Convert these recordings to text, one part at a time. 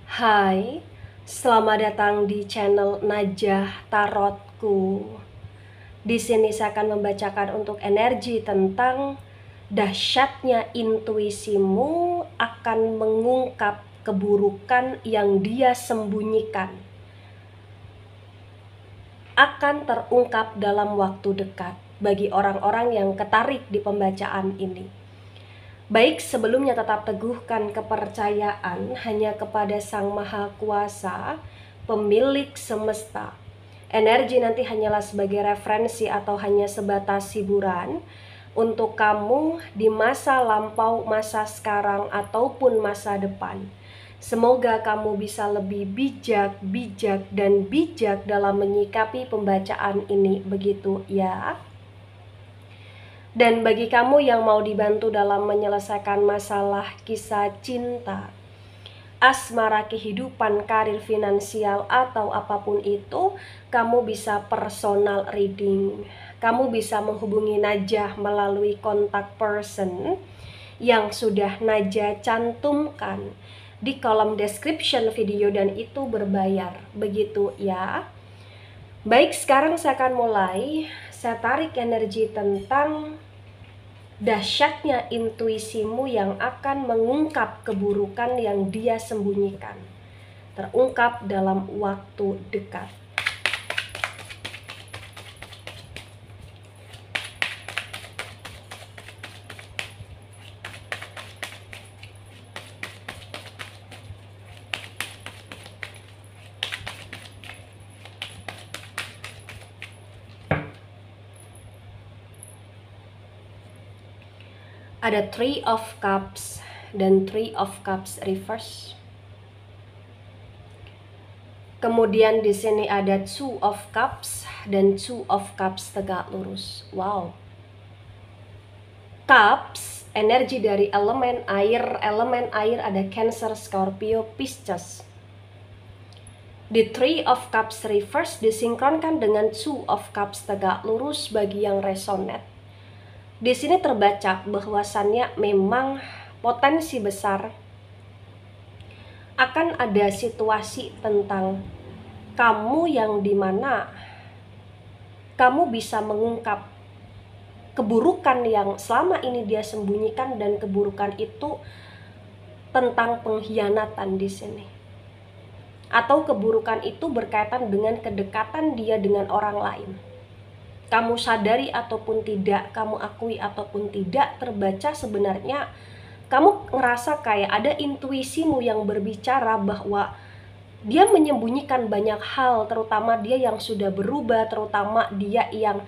Hai, selamat datang di channel Najah Tarotku. Di sini saya akan membacakan untuk energi tentang dahsyatnya intuisimu akan mengungkap keburukan yang dia sembunyikan. Akan terungkap dalam waktu dekat bagi orang-orang yang ketarik di pembacaan ini. Baik, sebelumnya tetap teguhkan kepercayaan hanya kepada Sang Maha Kuasa, pemilik semesta. Energi nanti hanyalah sebagai referensi atau hanya sebatas hiburan untuk kamu di masa lampau, masa sekarang, ataupun masa depan. Semoga kamu bisa lebih bijak dalam menyikapi pembacaan ini, begitu ya. Dan bagi kamu yang mau dibantu dalam menyelesaikan masalah kisah cinta, asmara, kehidupan, karir, finansial, atau apapun itu, kamu bisa personal reading. Kamu bisa menghubungi Najah melalui kontak person yang sudah Najah cantumkan di kolom description video, dan itu berbayar, begitu ya. Baik, sekarang saya akan mulai. Saya tarik energi tentang dahsyatnya intuisimu yang akan mengungkap keburukan yang dia sembunyikan, terungkap dalam waktu dekat. Ada Three of Cups dan Three of Cups reverse. Kemudian di sini ada Two of Cups dan Two of Cups tegak lurus. Wow. Cups, energi dari elemen air ada Cancer, Scorpio, Pisces. Di Three of Cups reverse disinkronkan dengan Two of Cups tegak lurus bagi yang resonate. Di sini terbaca bahwasannya memang potensi besar akan ada situasi tentang kamu yang dimana kamu bisa mengungkap keburukan yang selama ini dia sembunyikan, dan keburukan itu tentang pengkhianatan di sini. Atau keburukan itu berkaitan dengan kedekatan dia dengan orang lain. Kamu sadari ataupun tidak, kamu akui ataupun tidak, terbaca sebenarnya kamu ngerasa kayak ada intuisimu yang berbicara bahwa dia menyembunyikan banyak hal, terutama dia yang sudah berubah, terutama dia yang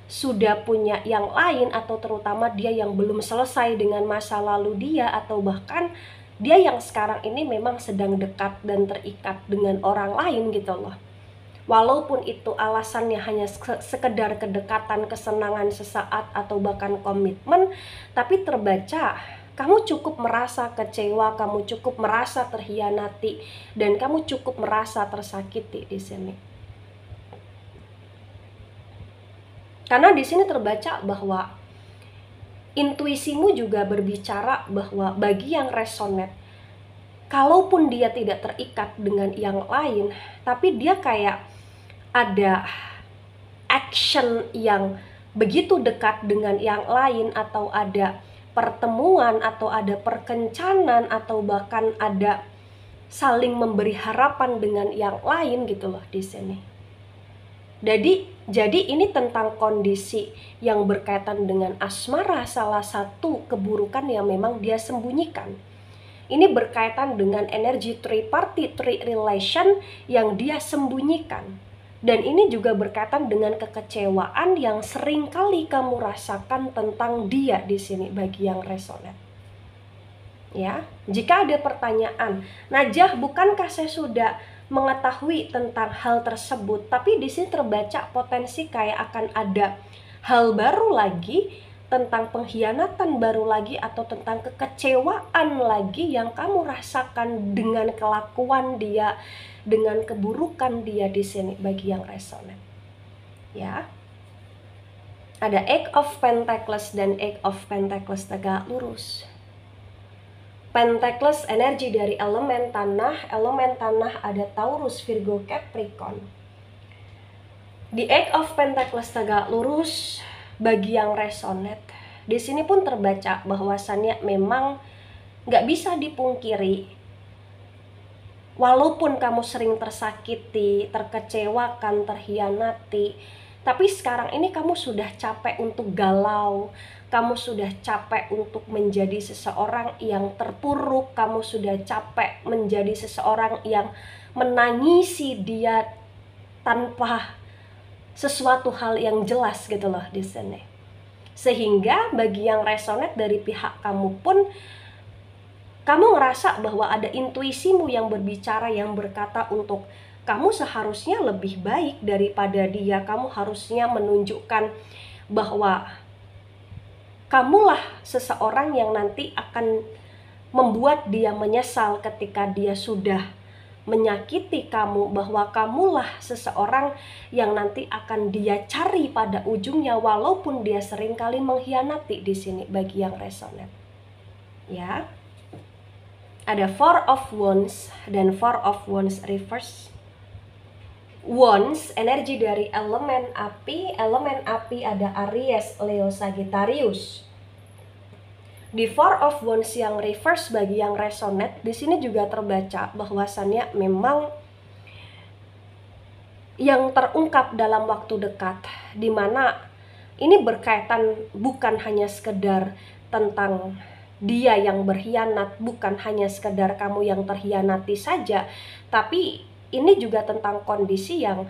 sudah punya yang lain, atau terutama dia yang belum selesai dengan masa lalu dia, atau bahkan dia yang sekarang ini memang sedang dekat dan terikat dengan orang lain gitu loh. Walaupun itu alasannya hanya sekedar kedekatan, kesenangan sesaat, atau bahkan komitmen, tapi terbaca kamu cukup merasa kecewa, kamu cukup merasa terhianati, dan kamu cukup merasa tersakiti di sini. Karena di sini terbaca bahwa intuisimu juga berbicara bahwa bagi yang resonate, kalaupun dia tidak terikat dengan yang lain, tapi dia kayak ada action yang begitu dekat dengan yang lain, atau ada pertemuan, atau ada perkencanan, atau bahkan ada saling memberi harapan dengan yang lain gitu loh di sini. Jadi ini tentang kondisi yang berkaitan dengan asmara, salah satu keburukan yang memang dia sembunyikan. Ini berkaitan dengan energi triparty, three relation yang dia sembunyikan. Dan ini juga berkaitan dengan kekecewaan yang sering kali kamu rasakan tentang dia di sini bagi yang resonate. Ya, jika ada pertanyaan, Najah, bukankah saya sudah mengetahui tentang hal tersebut? Tapi di sini terbaca potensi kayak akan ada hal baru lagi, tentang pengkhianatan baru lagi, atau tentang kekecewaan lagi yang kamu rasakan dengan kelakuan dia, dengan keburukan dia di sini bagi yang resonate. Ya. Ada Eight of Pentacles dan Eight of Pentacles tegak lurus. Pentacles energi dari elemen tanah. Elemen tanah ada Taurus, Virgo, Capricorn. The Eight of Pentacles tegak lurus bagi yang resonate. Di sini pun terbaca bahwasannya memang nggak bisa dipungkiri, walaupun kamu sering tersakiti, terkecewakan, terhianati, tapi sekarang ini kamu sudah capek untuk galau, kamu sudah capek untuk menjadi seseorang yang terpuruk, kamu sudah capek menjadi seseorang yang menangisi dia tanpa sesuatu hal yang jelas gitu loh di sini. Sehingga bagi yang resonate dari pihak kamu pun, kamu ngerasa bahwa ada intuisimu yang berbicara, yang berkata untuk kamu seharusnya lebih baik daripada dia. Kamu harusnya menunjukkan bahwa kamulah seseorang yang nanti akan membuat dia menyesal ketika dia sudah menyakiti kamu, bahwa kamulah seseorang yang nanti akan dia cari pada ujungnya, walaupun dia seringkali mengkhianati di sini bagi yang resonate. Ya. Ada Four of Wands dan Four of Wands reverse. Wands energi dari elemen api. Elemen api ada Aries, Leo, Sagittarius. Di Four of Wands yang reverse bagi yang resonate, di sini juga terbaca bahwasannya memang yang terungkap dalam waktu dekat, dimana ini berkaitan bukan hanya sekedar tentang dia yang berkhianat, bukan hanya sekedar kamu yang terkhianati saja, tapi ini juga tentang kondisi yang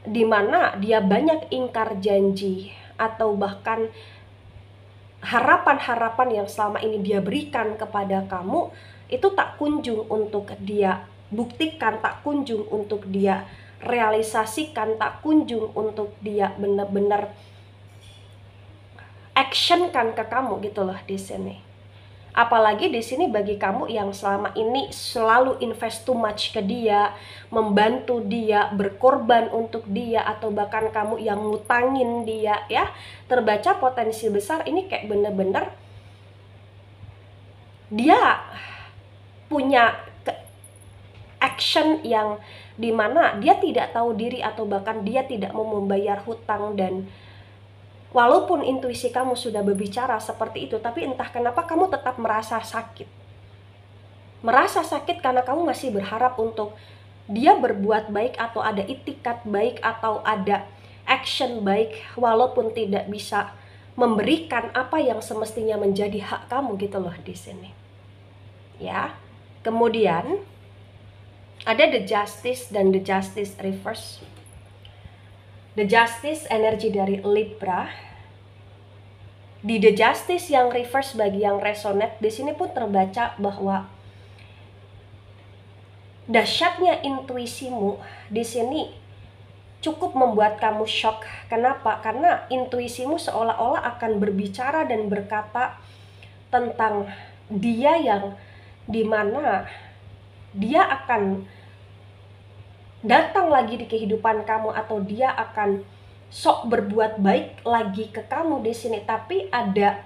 dimana dia banyak ingkar janji, atau bahkan harapan-harapan yang selama ini dia berikan kepada kamu itu tak kunjung untuk dia buktikan, tak kunjung untuk dia realisasikan, tak kunjung untuk dia benar-benar actionkan ke kamu gitu loh di sini. Apalagi di sini bagi kamu yang selama ini selalu invest too much ke dia, membantu dia, berkorban untuk dia, atau bahkan kamu yang ngutangin dia, ya, terbaca potensi besar ini kayak bener-bener dia punya action yang dimana dia tidak tahu diri, atau bahkan dia tidak mau membayar hutang. Dan walaupun intuisi kamu sudah berbicara seperti itu, tapi entah kenapa kamu tetap merasa sakit. Merasa sakit karena kamu masih berharap untuk dia berbuat baik, atau ada itikat baik, atau ada action baik, walaupun tidak bisa memberikan apa yang semestinya menjadi hak kamu gitu loh di sini. Ya. Kemudian ada The Justice dan The Justice reverse. The Justice energi dari Libra. Di The Justice yang reverse bagi yang resonate, di sini pun terbaca bahwa dahsyatnya intuisimu di sini cukup membuat kamu shock. Kenapa? Karena intuisimu seolah-olah akan berbicara dan berkata tentang dia yang dimana dia akan datang lagi di kehidupan kamu, atau dia akan sok berbuat baik lagi ke kamu di sini, tapi ada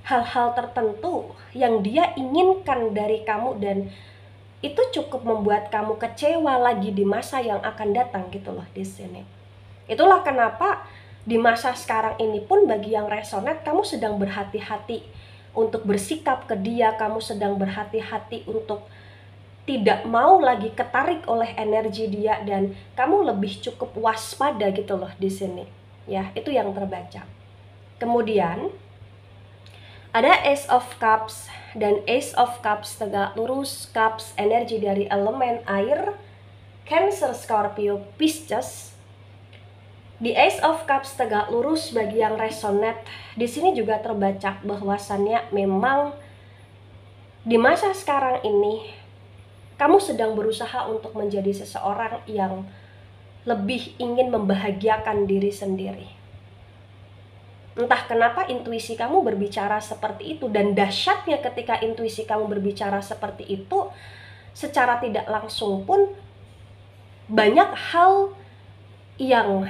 hal-hal tertentu yang dia inginkan dari kamu, dan itu cukup membuat kamu kecewa lagi di masa yang akan datang gitu loh di sini. Itulah kenapa di masa sekarang ini pun bagi yang resonate, kamu sedang berhati-hati untuk bersikap ke dia, kamu sedang berhati-hati untuk tidak mau lagi ketarik oleh energi dia, dan kamu lebih cukup waspada gitu loh di sini. Ya, itu yang terbaca. Kemudian ada Ace of Cups dan Ace of Cups tegak lurus. Cups energi dari elemen air, Cancer, Scorpio, Pisces. Di Ace of Cups tegak lurus bagi yang resonate, di sini juga terbaca bahwasannya memang di masa sekarang ini kamu sedang berusaha untuk menjadi seseorang yang lebih ingin membahagiakan diri sendiri. Entah kenapa intuisi kamu berbicara seperti itu, dan dahsyatnya ketika intuisi kamu berbicara seperti itu, secara tidak langsung pun banyak hal yang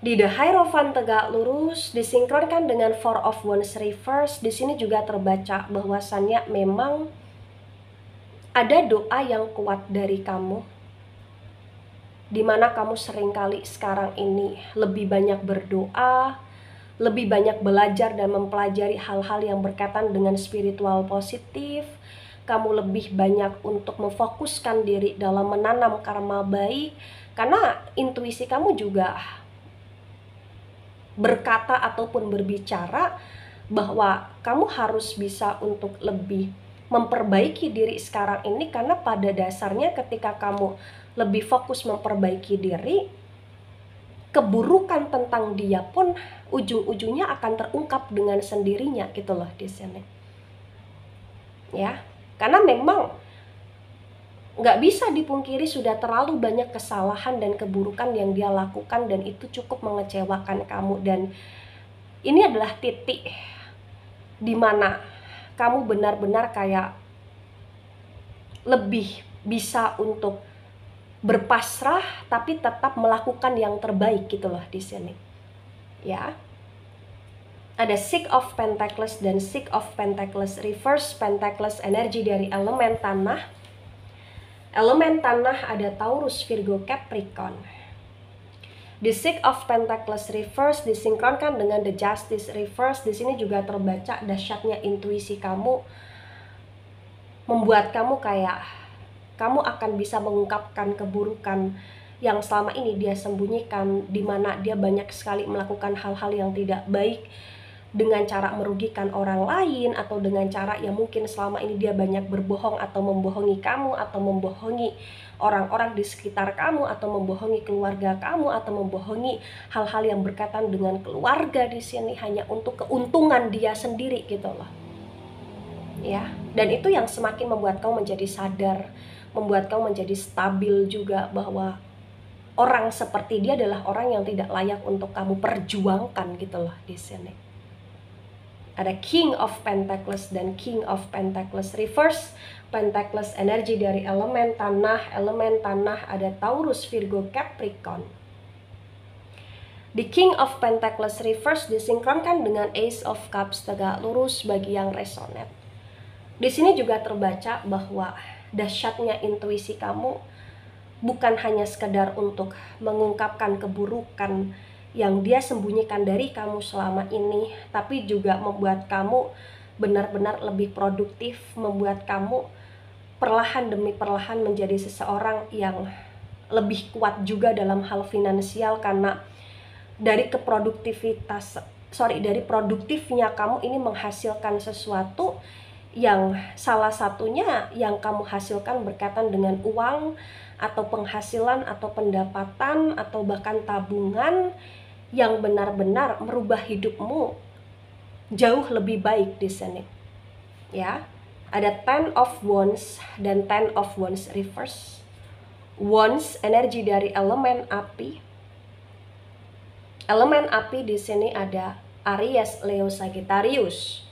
Di The Hierophant tegak lurus disinkronkan dengan Four of Wands reverse. Di sini juga terbaca bahwasannya memang ada doa yang kuat dari kamu, dimana kamu seringkali sekarang ini lebih banyak berdoa, lebih banyak belajar dan mempelajari hal-hal yang berkaitan dengan spiritual positif. Kamu lebih banyak untuk memfokuskan diri dalam menanam karma baik, karena intuisi kamu juga berkata ataupun berbicara bahwa kamu harus bisa untuk lebih memperbaiki diri sekarang ini, karena pada dasarnya ketika kamu lebih fokus memperbaiki diri, keburukan tentang dia pun ujung-ujungnya akan terungkap dengan sendirinya gitu loh di sini. Ya, karena memang nggak bisa dipungkiri sudah terlalu banyak kesalahan dan keburukan yang dia lakukan, dan itu cukup mengecewakan kamu. Dan ini adalah titik dimana kamu benar-benar kayak lebih bisa untuk berpasrah tapi tetap melakukan yang terbaik gitu loh di sini. Ya. Ada Six of Pentacles dan Six of Pentacles reverse. Pentacles energi dari elemen tanah. Elemen tanah ada Taurus, Virgo, Capricorn. The Six of Pentacles reverse disinkronkan dengan The Justice reverse. Di sini juga terbaca dahsyatnya intuisi kamu, membuat kamu kayak kamu akan bisa mengungkapkan keburukan yang selama ini dia sembunyikan, di mana dia banyak sekali melakukan hal-hal yang tidak baik dengan cara merugikan orang lain, atau dengan cara yang mungkin selama ini dia banyak berbohong atau membohongi kamu, atau membohongi orang-orang di sekitar kamu, atau membohongi keluarga kamu, atau membohongi hal-hal yang berkaitan dengan keluarga di sini hanya untuk keuntungan dia sendiri gitu loh. Ya, dan itu yang semakin membuat kamu menjadi sadar, membuat kamu menjadi stabil juga bahwa orang seperti dia adalah orang yang tidak layak untuk kamu perjuangkan gitu loh di sini. Ada King of Pentacles dan King of Pentacles reverse. Pentacles energi dari elemen tanah. Elemen tanah ada Taurus, Virgo, Capricorn. The King of Pentacles reverse disinkronkan dengan Ace of Cups tegak lurus bagi yang resonate. Di sini juga terbaca bahwa dahsyatnya intuisi kamu bukan hanya sekedar untuk mengungkapkan keburukan yang dia sembunyikan dari kamu selama ini, tapi juga membuat kamu benar-benar lebih produktif, membuat kamu perlahan demi perlahan menjadi seseorang yang lebih kuat juga dalam hal finansial, karena dari dari produktifnya kamu ini menghasilkan sesuatu yang salah satunya yang kamu hasilkan berkaitan dengan uang atau penghasilan atau pendapatan atau bahkan tabungan yang benar-benar merubah hidupmu jauh lebih baik di sini. Ya, ada Ten of Wands dan Ten of Wands reverse. Wands energi dari elemen api. Elemen api di sini ada Aries, Leo, Sagittarius.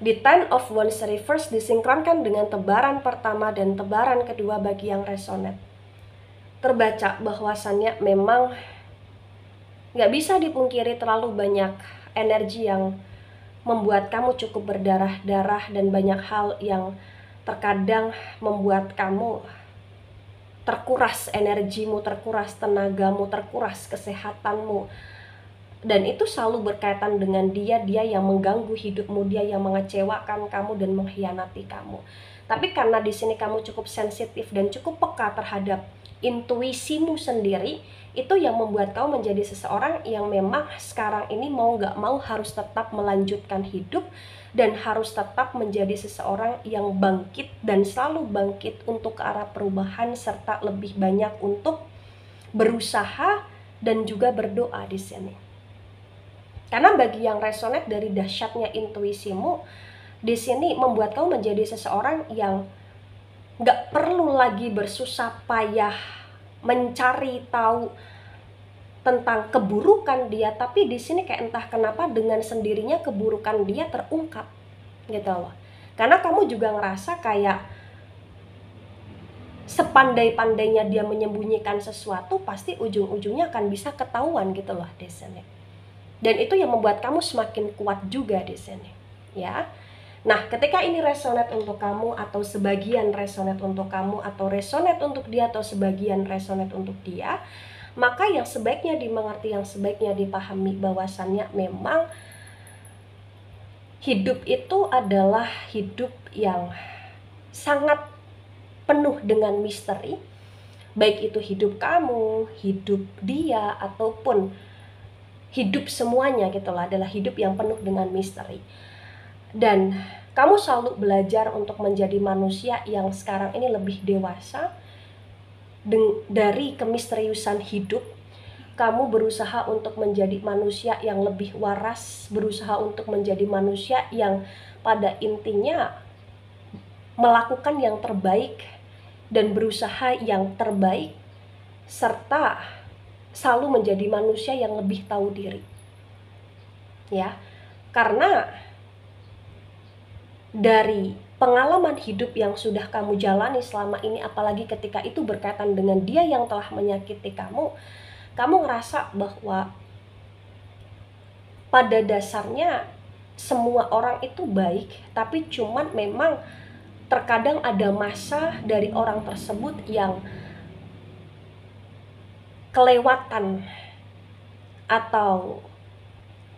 Di Ten of Wands reverse disinkronkan dengan tebaran pertama dan tebaran kedua bagi yang resonate. Terbaca bahwasannya memang nggak bisa dipungkiri terlalu banyak energi yang membuat kamu cukup berdarah-darah, dan banyak hal yang terkadang membuat kamu terkuras energimu, terkuras tenagamu, terkuras kesehatanmu. Dan itu selalu berkaitan dengan dia yang mengganggu hidupmu, dia yang mengecewakan kamu dan mengkhianati kamu. Tapi karena di sini kamu cukup sensitif dan cukup peka terhadap intuisimu sendiri, itu yang membuat kamu menjadi seseorang yang memang sekarang ini mau gak mau harus tetap melanjutkan hidup, dan harus tetap menjadi seseorang yang bangkit dan selalu bangkit untuk ke arah perubahan, serta lebih banyak untuk berusaha dan juga berdoa di sini. Karena bagi yang resonate dari dahsyatnya intuisimu di sini membuat kamu menjadi seseorang yang gak perlu lagi bersusah payah mencari tahu tentang keburukan dia, tapi di sini kayak entah kenapa dengan sendirinya keburukan dia terungkap gitu loh. Karena kamu juga ngerasa kayak sepandai-pandainya dia menyembunyikan sesuatu, pasti ujung-ujungnya akan bisa ketahuan gitu loh di sini. Dan itu yang membuat kamu semakin kuat juga di sini, ya. Nah, ketika ini resonate untuk kamu atau sebagian resonate untuk kamu atau resonate untuk dia atau sebagian resonate untuk dia, maka yang sebaiknya dimengerti, yang sebaiknya dipahami bahwasannya memang hidup itu adalah hidup yang sangat penuh dengan misteri. Baik itu hidup kamu, hidup dia, ataupun hidup semuanya gitulah, adalah hidup yang penuh dengan misteri. Dan kamu selalu belajar untuk menjadi manusia yang sekarang ini lebih dewasa dari kemisteriusan hidup. Kamu berusaha untuk menjadi manusia yang lebih waras, berusaha untuk menjadi manusia yang pada intinya melakukan yang terbaik dan berusaha yang terbaik, serta selalu menjadi manusia yang lebih tahu diri, ya. Karena dari pengalaman hidup yang sudah kamu jalani selama ini, apalagi ketika itu berkaitan dengan dia yang telah menyakiti kamu ngerasa bahwa pada dasarnya semua orang itu baik, tapi cuman memang terkadang ada masa dari orang tersebut yang kelewatan, atau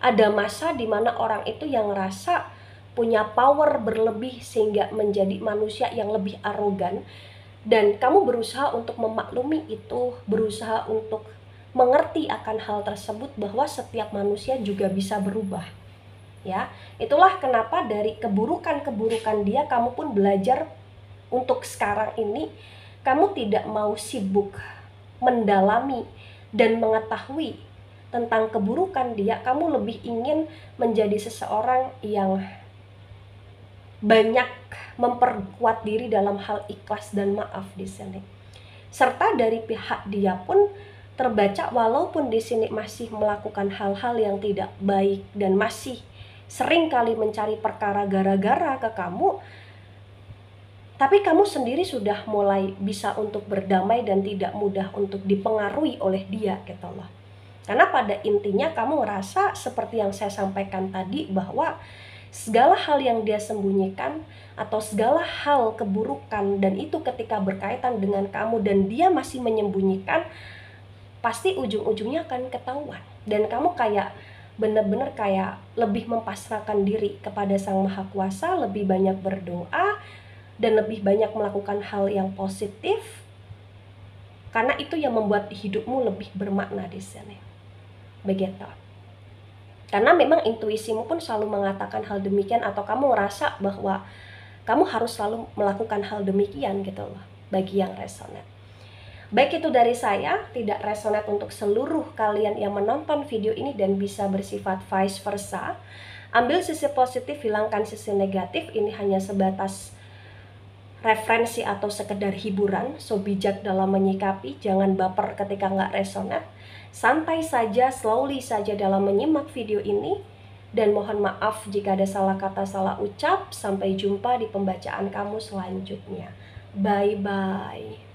ada masa di mana orang itu yang ngerasa punya power berlebih sehingga menjadi manusia yang lebih arogan, dan kamu berusaha untuk memaklumi itu, berusaha untuk mengerti akan hal tersebut, bahwa setiap manusia juga bisa berubah, ya. Itulah kenapa dari keburukan-keburukan dia, kamu pun belajar untuk sekarang ini kamu tidak mau sibuk mendalami dan mengetahui tentang keburukan dia. Kamu lebih ingin menjadi seseorang yang banyak memperkuat diri dalam hal ikhlas dan maaf di sini. Serta dari pihak dia pun terbaca, walaupun di sini masih melakukan hal-hal yang tidak baik dan masih sering kali mencari perkara gara-gara ke kamu, tapi kamu sendiri sudah mulai bisa untuk berdamai dan tidak mudah untuk dipengaruhi oleh dia gitu loh. Karena pada intinya kamu ngerasa seperti yang saya sampaikan tadi, bahwa segala hal yang dia sembunyikan atau segala hal keburukan, dan itu ketika berkaitan dengan kamu dan dia masih menyembunyikan, pasti ujung-ujungnya akan ketahuan. Dan kamu kayak bener-bener kayak lebih mempasrahkan diri kepada Sang Maha Kuasa, lebih banyak berdoa, dan lebih banyak melakukan hal yang positif, karena itu yang membuat hidupmu lebih bermakna di sini. Begitu. Karena memang intuisimu pun selalu mengatakan hal demikian, atau kamu merasa bahwa kamu harus selalu melakukan hal demikian gitu loh, bagi yang resonate. Baik itu dari saya, tidak resonate untuk seluruh kalian yang menonton video ini dan bisa bersifat vice versa. Ambil sisi positif, hilangkan sisi negatif. Ini hanya sebatas referensi atau sekedar hiburan. So bijak dalam menyikapi, jangan baper ketika nggak resonate. Santai saja, slowly saja dalam menyimak video ini. Dan mohon maaf jika ada salah kata, salah ucap. Sampai jumpa di pembacaan kamu selanjutnya. Bye-bye.